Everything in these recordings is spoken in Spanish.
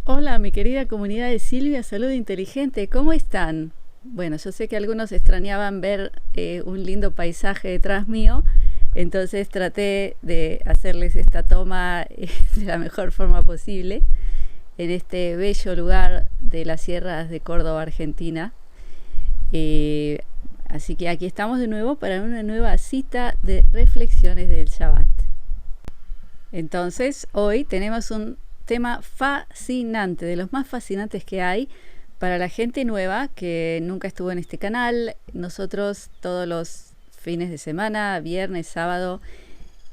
Hola, mi querida comunidad de Silvia Salud Inteligente, ¿cómo están? Bueno, yo sé que algunos extrañaban ver un lindo paisaje detrás mío, entonces traté de hacerles esta toma de la mejor forma posible en este bello lugar de las sierras de Córdoba, Argentina. Eh, Así que aquí estamos de nuevo para una nueva cita de reflexiones del Shabbat. Entonces, hoy tenemos un tema fascinante, de los más fascinantes que hay para la gente nueva que nunca estuvo en este canal. Nosotros todos los fines de semana, viernes, sábado,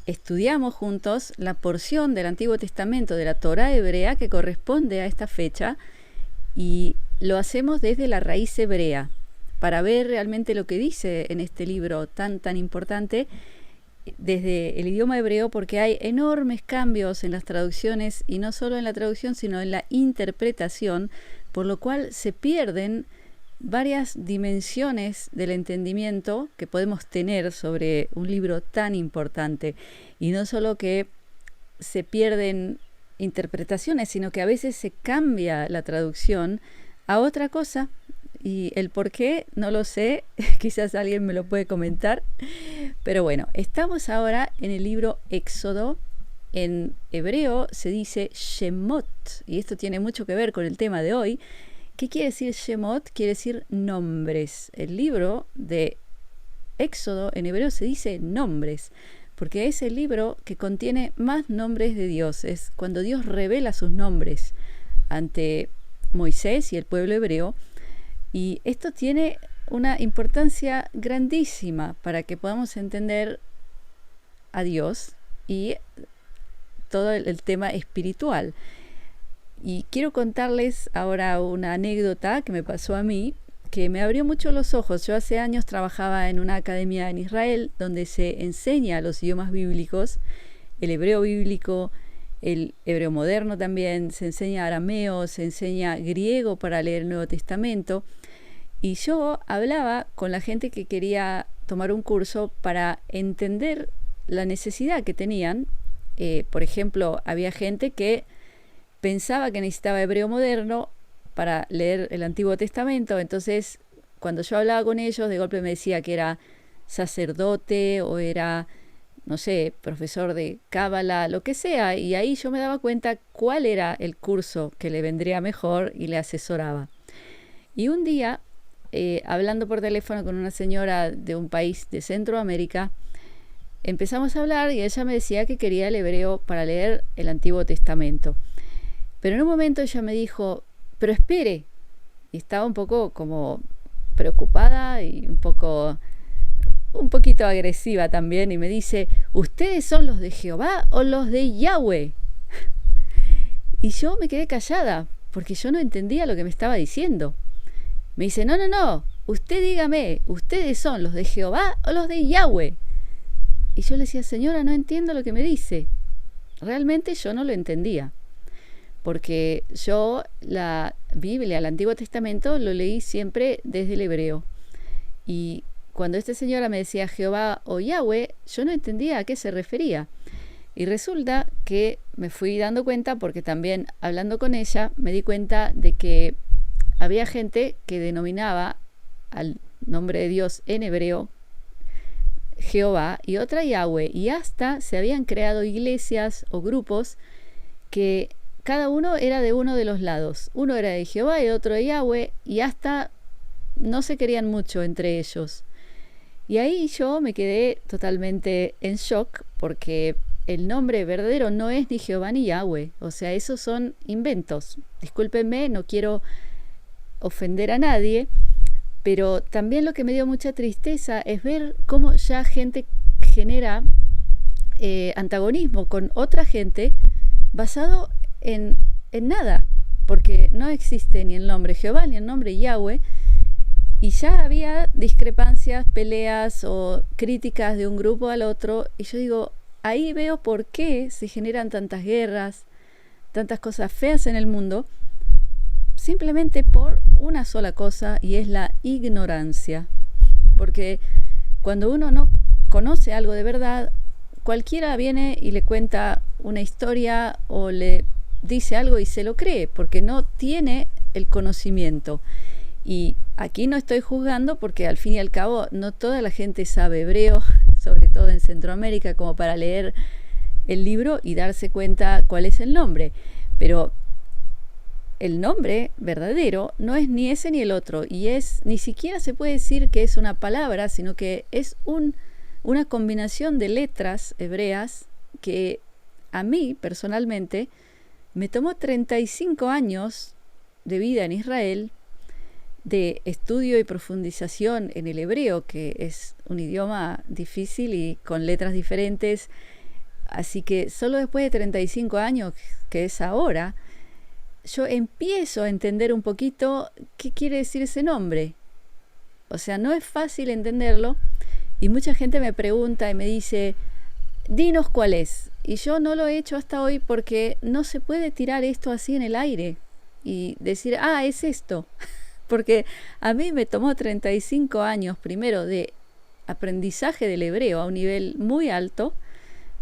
estudiamos juntos la porción del Antiguo Testamento de la Torá hebrea que corresponde a esta fecha y lo hacemos desde la raíz hebrea para ver realmente lo que dice en este libro tan importante desde el idioma hebreo, porque hay enormes cambios en las traducciones, y no solo en la traducción sino en la interpretación, por lo cual se pierden varias dimensiones del entendimiento que podemos tener sobre un libro tan importante. Y no solo que se pierden interpretaciones, sino que a veces se cambia la traducción a otra cosa, y el por qué no lo sé, quizás alguien me lo puede comentar. Pero bueno, estamos ahora en el libro Éxodo. En hebreo se dice Shemot, y esto tiene mucho que ver con el tema de hoy. ¿Qué quiere decir Shemot? Quiere decir nombres. El libro de Éxodo en hebreo se dice nombres, porque es el libro que contiene más nombres de Dios. Es cuando Dios revela sus nombres ante Moisés y el pueblo hebreo. Y esto tiene una importancia grandísima para que podamos entender a Dios y todo el tema espiritual. Y quiero contarles ahora una anécdota que me pasó a mí, que me abrió mucho los ojos. Yo hace años trabajaba en una academia en Israel donde se enseña los idiomas bíblicos, el hebreo bíblico, el hebreo moderno también, se enseña arameo, se enseña griego para leer el Nuevo Testamento. Y yo hablaba con la gente que quería tomar un curso para entender la necesidad que tenían. Por ejemplo, había gente que pensaba que necesitaba hebreo moderno para leer el Antiguo Testamento. Entonces, cuando yo hablaba con ellos, de golpe me decía que era sacerdote o era, no sé, profesor de cábala, lo que sea. Y ahí yo me daba cuenta cuál era el curso que le vendría mejor y le asesoraba. Y un día, hablando por teléfono con una señora de un país de Centroamérica, empezamos a hablar y ella me decía que quería el hebreo para leer el Antiguo Testamento. Pero en un momento ella me dijo, pero espere. Y estaba un poco como preocupada y un poquito agresiva también, y me dice, ¿ustedes son los de Jehová o los de Yahweh? Y yo me quedé callada porque yo no entendía lo que me estaba diciendo. Me dice, no, usted dígame, ¿ustedes son los de Jehová o los de Yahweh? Y yo le decía, señora, no entiendo lo que me dice. Realmente yo no lo entendía, porque yo la Biblia, el Antiguo Testamento, lo leí siempre desde el hebreo. Y cuando esta señora me decía Jehová o Yahweh, yo no entendía a qué se refería. Y resulta que me fui dando cuenta, porque también hablando con ella me di cuenta de que había gente que denominaba al nombre de Dios en hebreo Jehová y otra Yahweh, y hasta se habían creado iglesias o grupos que cada uno era de uno de los lados. Uno era de Jehová y otro de Yahweh, y hasta no se querían mucho entre ellos. Y ahí yo me quedé totalmente en shock, porque el nombre verdadero no es ni Jehová ni Yahweh. O sea, esos son inventos. Discúlpenme, no quiero ofender a nadie, pero también lo que me dio mucha tristeza es ver cómo ya gente genera antagonismo con otra gente basado en nada, porque no existe ni el nombre Jehová ni el nombre Yahweh, y ya había discrepancias, peleas o críticas de un grupo al otro, y yo digo, ahí veo por qué se generan tantas guerras, tantas cosas feas en el mundo, simplemente por una sola cosa, y es la ignorancia. Porque cuando uno no conoce algo de verdad, cualquiera viene y le cuenta una historia o le dice algo y se lo cree, porque no tiene el conocimiento. Y aquí no estoy juzgando porque al fin y al cabo no toda la gente sabe hebreo, sobre todo en Centroamérica, como para leer el libro y darse cuenta cuál es el nombre. Pero el nombre verdadero no es ni ese ni el otro, y ni siquiera se puede decir que es una palabra, sino que es una combinación de letras hebreas que a mí personalmente me tomó 35 años de vida en Israel, de estudio y profundización en el hebreo, que es un idioma difícil y con letras diferentes. Así que solo después de 35 años, que es ahora, yo empiezo a entender un poquito qué quiere decir ese nombre. O sea, no es fácil entenderlo, y mucha gente me pregunta y me dice, dinos cuál es. Y yo no lo he hecho hasta hoy porque no se puede tirar esto así en el aire y decir, es esto. Porque a mí me tomó 35 años primero de aprendizaje del hebreo a un nivel muy alto.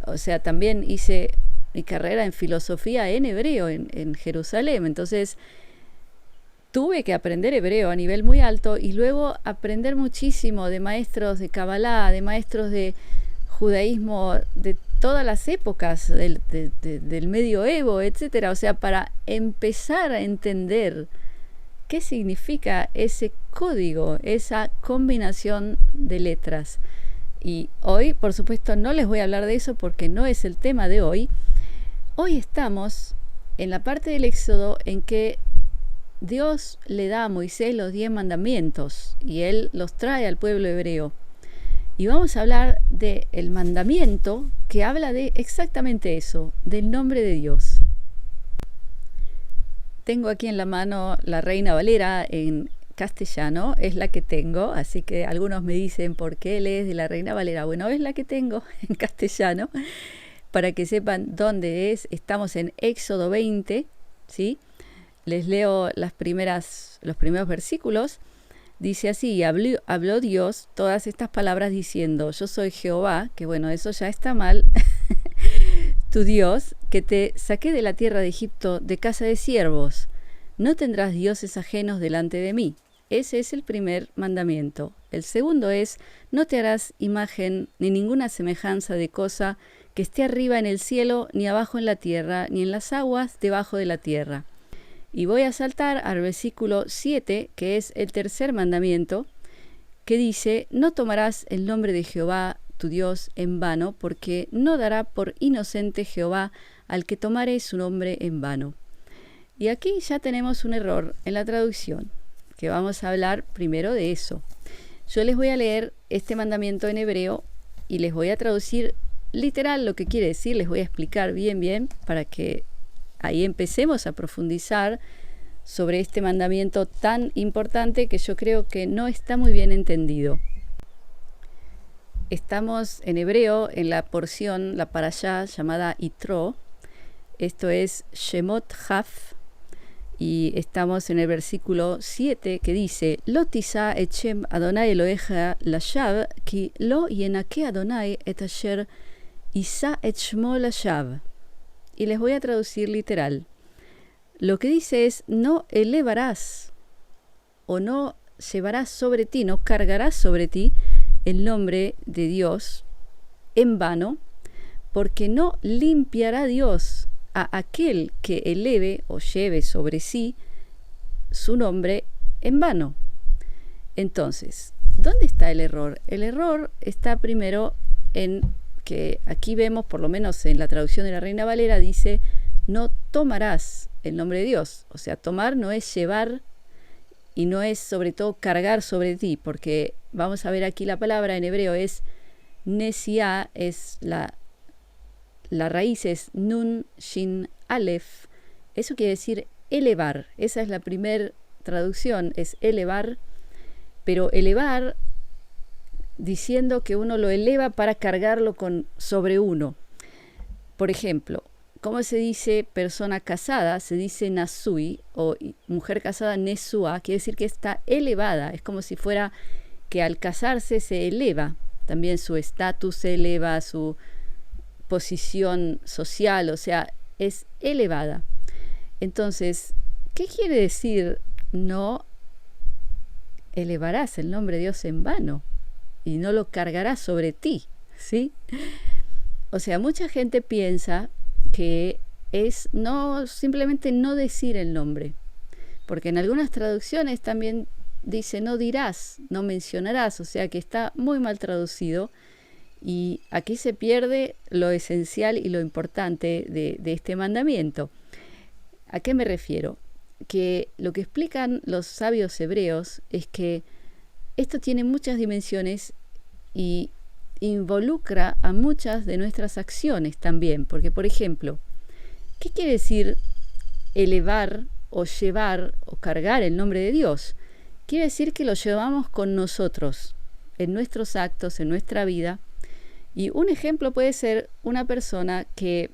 O sea, también hice mi carrera en filosofía en hebreo en Jerusalén. Entonces tuve que aprender hebreo a nivel muy alto y luego aprender muchísimo de maestros de Kabbalah, de maestros de judaísmo de todas las épocas del medioevo, etcétera. O sea, para empezar a entender qué significa ese código, esa combinación de letras. Y hoy, por supuesto, no les voy a hablar de eso porque no es el tema de hoy. Hoy estamos en la parte del Éxodo en que Dios le da a Moisés los 10 mandamientos y él los trae al pueblo hebreo. Y vamos a hablar del mandamiento que habla de exactamente eso, del nombre de Dios. Tengo aquí en la mano la Reina Valera en castellano, es la que tengo, así que algunos me dicen por qué lees de la Reina Valera. Bueno, es la que tengo en castellano, para que sepan dónde es. Estamos en Éxodo 20, ¿sí? Les leo los primeros versículos. Dice así: habló Dios todas estas palabras diciendo, yo soy Jehová, que bueno, eso ya está mal, tu Dios, que te saqué de la tierra de Egipto de casa de siervos. No tendrás dioses ajenos delante de mí. Ese es el primer mandamiento. El segundo es, no te harás imagen ni ninguna semejanza de cosa que esté arriba en el cielo, ni abajo en la tierra, ni en las aguas debajo de la tierra. Y voy a saltar al versículo 7, que es el tercer mandamiento, que dice, no tomarás el nombre de Jehová tu Dios en vano, porque no dará por inocente Jehová al que tomare su nombre en vano. Y aquí ya tenemos un error en la traducción, que vamos a hablar primero de eso. Yo les voy a leer este mandamiento en hebreo y les voy a traducir literal lo que quiere decir, les voy a explicar bien para que ahí empecemos a profundizar sobre este mandamiento tan importante que yo creo que no está muy bien entendido. Estamos en hebreo en la porción, la parashá llamada Yitro, esto es Shemot Haf, y estamos en el versículo 7 que dice, Lo tisa et shem Adonai Eloheja lashav, ki lo yenake Adonai et asher isa et shmo lashav. Y les voy a traducir literal. Lo que dice es, no elevarás o no llevarás sobre ti, no cargarás sobre ti el nombre de Dios en vano, porque no limpiará Dios a aquel que eleve o lleve sobre sí su nombre en vano. Entonces, ¿dónde está el error? El error está primero en que aquí vemos, por lo menos en la traducción de la Reina Valera, dice, no tomarás el nombre de Dios. O sea, tomar no es llevar y no es sobre todo cargar sobre ti, porque vamos a ver aquí la palabra en hebreo es nesiá, es la raíz es nun, shin, alef. Eso quiere decir elevar. Esa es la primera traducción, es elevar, pero elevar diciendo que uno lo eleva para cargarlo sobre uno. Por ejemplo, ¿cómo se dice persona casada? Se dice nasui, o mujer casada nesua, quiere decir que está elevada. Es como si fuera que al casarse se eleva. También su estatus se eleva, su posición social, o sea, es elevada. Entonces, ¿qué quiere decir no elevarás el nombre de Dios en vano y no lo cargarás sobre ti? ¿Sí? O sea, mucha gente piensa que es no simplemente no decir el nombre, porque en algunas traducciones también dice no dirás, no mencionarás, o sea que está muy mal traducido y aquí se pierde lo esencial y lo importante de este mandamiento. ¿A qué me refiero? Que lo que explican los sabios hebreos es que esto tiene muchas dimensiones y involucra a muchas de nuestras acciones también, porque por ejemplo, ¿qué quiere decir elevar o llevar o cargar el nombre de Dios? Quiere decir que lo llevamos con nosotros, en nuestros actos, en nuestra vida. Y un ejemplo puede ser una persona que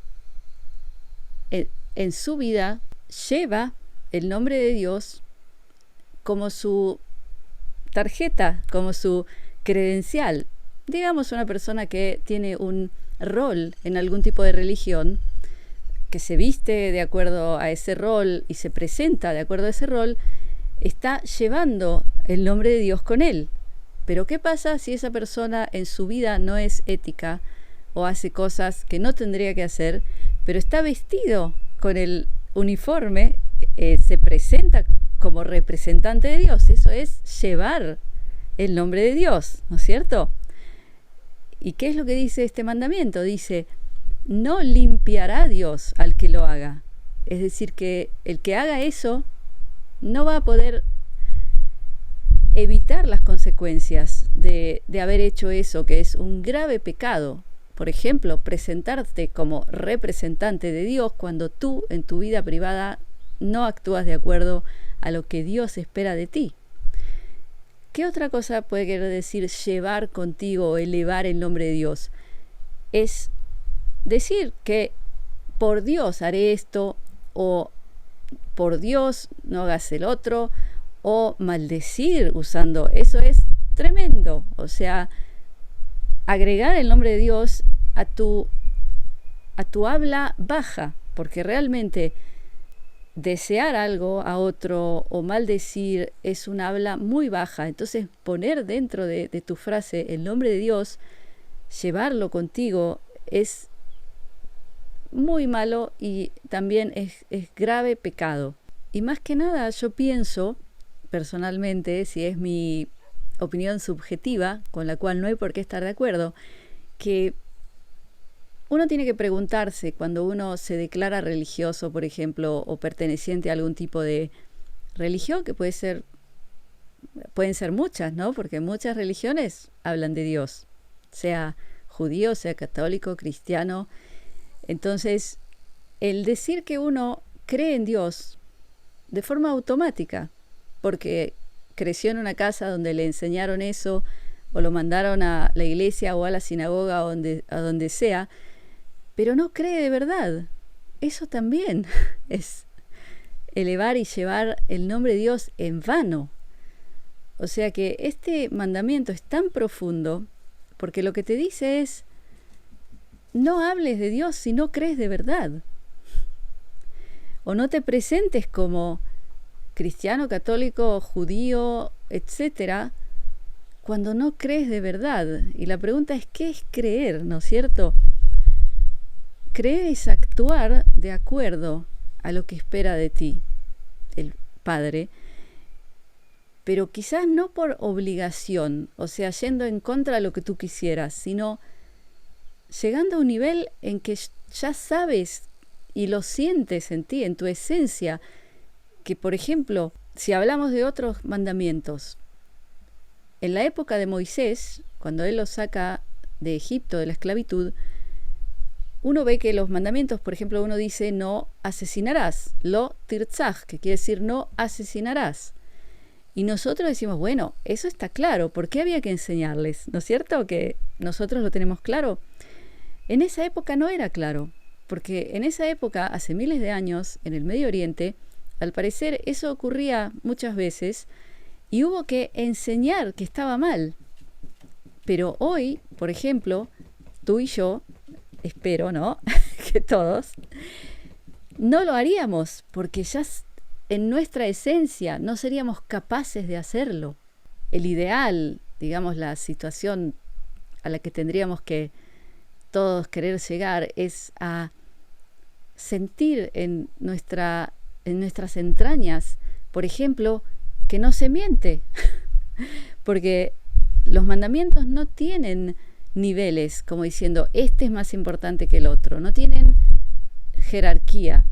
en su vida lleva el nombre de Dios como su tarjeta, como su credencial. Digamos una persona que tiene un rol en algún tipo de religión, que se viste de acuerdo a ese rol y se presenta de acuerdo a ese rol, está llevando el nombre de Dios con él. Pero ¿qué pasa si esa persona en su vida no es ética o hace cosas que no tendría que hacer, pero está vestido con el uniforme, se presenta como representante de Dios? Eso es llevar el nombre de Dios, ¿no es cierto? ¿Y qué es lo que dice este mandamiento? Dice, no limpiará Dios al que lo haga. Es decir, que el que haga eso no va a poder evitar las consecuencias de haber hecho eso, que es un grave pecado. Por ejemplo, presentarte como representante de Dios cuando tú en tu vida privada no actúas de acuerdo a lo que Dios espera de ti. ¿Qué otra cosa puede querer decir llevar contigo o elevar el nombre de Dios? Es decir que por Dios haré esto, o por Dios no hagas el otro, o maldecir usando. Eso es tremendo. O sea, agregar el nombre de Dios a tu habla baja, porque realmente desear algo a otro o maldecir es un habla muy baja. Entonces poner dentro de tu frase el nombre de Dios, llevarlo contigo, es muy malo y también es grave pecado. Y más que nada yo pienso personalmente, si es mi opinión subjetiva, con la cual no hay por qué estar de acuerdo, que uno tiene que preguntarse cuando uno se declara religioso, por ejemplo, o perteneciente a algún tipo de religión, que pueden ser muchas, ¿no? Porque muchas religiones hablan de Dios, sea judío, sea católico, cristiano. Entonces, el decir que uno cree en Dios de forma automática, porque creció en una casa donde le enseñaron eso, o lo mandaron a la iglesia o a la sinagoga, a donde sea, pero no cree de verdad. Eso también es elevar y llevar el nombre de Dios en vano. O sea que este mandamiento es tan profundo, porque lo que te dice es, no hables de Dios si no crees de verdad. O no te presentes como cristiano, católico, judío, etcétera, cuando no crees de verdad. Y la pregunta es, ¿qué es creer? ¿No es cierto? Creer es actuar de acuerdo a lo que espera de ti el Padre, pero quizás no por obligación, o sea, yendo en contra de lo que tú quisieras, sino llegando a un nivel en que ya sabes y lo sientes en ti, en tu esencia, que por ejemplo, si hablamos de otros mandamientos, en la época de Moisés, cuando él los saca de Egipto, de la esclavitud, uno ve que los mandamientos, por ejemplo, uno dice no asesinarás, lo tirtzaj, que quiere decir no asesinarás. Y nosotros decimos, bueno, eso está claro, ¿por qué había que enseñarles? ¿No es cierto que nosotros lo tenemos claro? En esa época no era claro, porque en esa época, hace miles de años, en el Medio Oriente, al parecer eso ocurría muchas veces y hubo que enseñar que estaba mal. Pero hoy, por ejemplo, tú y yo, espero, ¿no? que todos, no lo haríamos porque ya en nuestra esencia no seríamos capaces de hacerlo. El ideal, digamos, la situación a la que tendríamos que todos querer llegar es a sentir en nuestras entrañas, por ejemplo, que no se miente, porque los mandamientos no tienen niveles, como diciendo, este es más importante que el otro, no tienen jerarquía.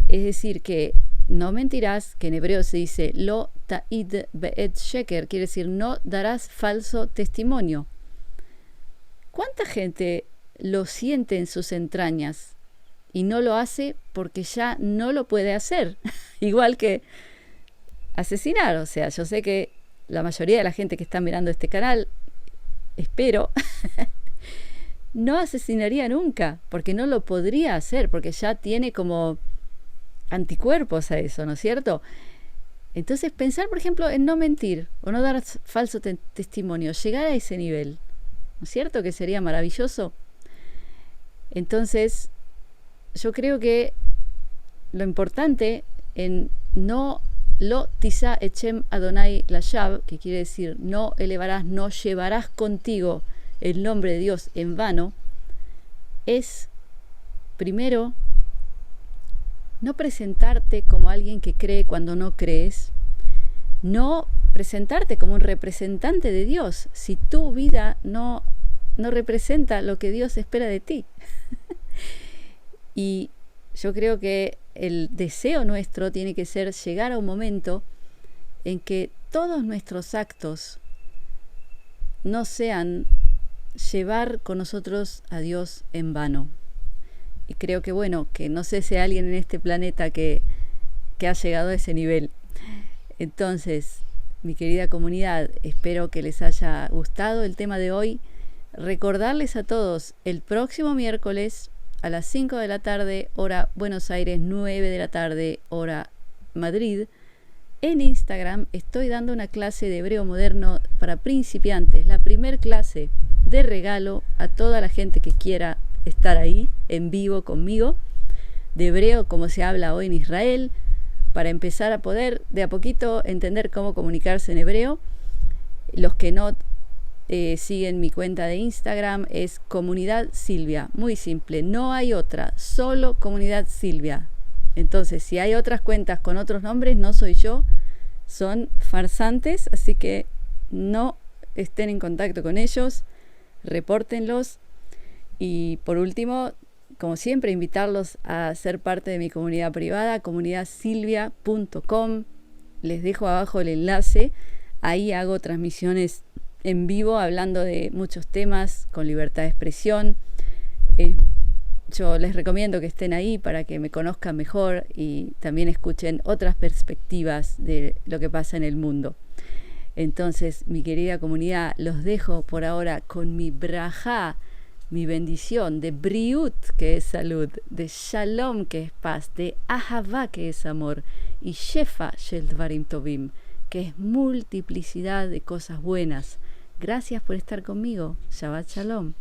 Es decir, que no mentirás, que en hebreo se dice lo ta'id be'ed sheker, quiere decir no darás falso testimonio. ¿Cuánta gente lo siente en sus entrañas y no lo hace porque ya no lo puede hacer? Igual que asesinar. O sea, yo sé que la mayoría de la gente que está mirando este canal, espero, no asesinaría nunca, porque no lo podría hacer, porque ya tiene como anticuerpos a eso, ¿no es cierto? Entonces pensar, por ejemplo, en no mentir o no dar falso testimonio, llegar a ese nivel, ¿no es cierto? Que sería maravilloso. Entonces, yo creo que lo importante en no lo tisa echem Adonai lashav, que quiere decir no elevarás, no llevarás contigo el nombre de Dios en vano, es primero no presentarte como alguien que cree cuando no crees, no presentarte como un representante de Dios si tu vida no representa lo que Dios espera de ti. Y yo creo que el deseo nuestro tiene que ser llegar a un momento en que todos nuestros actos no sean llevar con nosotros a Dios en vano. Y creo que bueno, que no sé si hay alguien en este planeta que ha llegado a ese nivel. Entonces, mi querida comunidad, espero que les haya gustado el tema de hoy. Recordarles a todos, el próximo miércoles a las 5 de la tarde, hora Buenos Aires, 9 de la tarde, hora Madrid, en Instagram estoy dando una clase de hebreo moderno para principiantes, la primer clase de regalo a toda la gente que quiera estar ahí en vivo conmigo, de hebreo como se habla hoy en Israel, para empezar a poder de a poquito entender cómo comunicarse en hebreo. Los que no siguen mi cuenta de Instagram es Comunidad Silvia, muy simple, no hay otra, solo Comunidad Silvia. Entonces, si hay otras cuentas con otros nombres, no soy yo, son farsantes, así que no estén en contacto con ellos, repórtenlos. Y por último, como siempre, invitarlos a ser parte de mi comunidad privada, comunidadsilvia.com. Les dejo abajo el enlace. Ahí hago transmisiones en vivo hablando de muchos temas con libertad de expresión. Yo les recomiendo que estén ahí para que me conozcan mejor y también escuchen otras perspectivas de lo que pasa en el mundo. Entonces, mi querida comunidad, los dejo por ahora con mi brajá, mi bendición de briut, que es salud, de shalom, que es paz, de ahavá, que es amor, y shefa shel dvarim tovim, que es multiplicidad de cosas buenas. Gracias por estar conmigo. Shabbat shalom.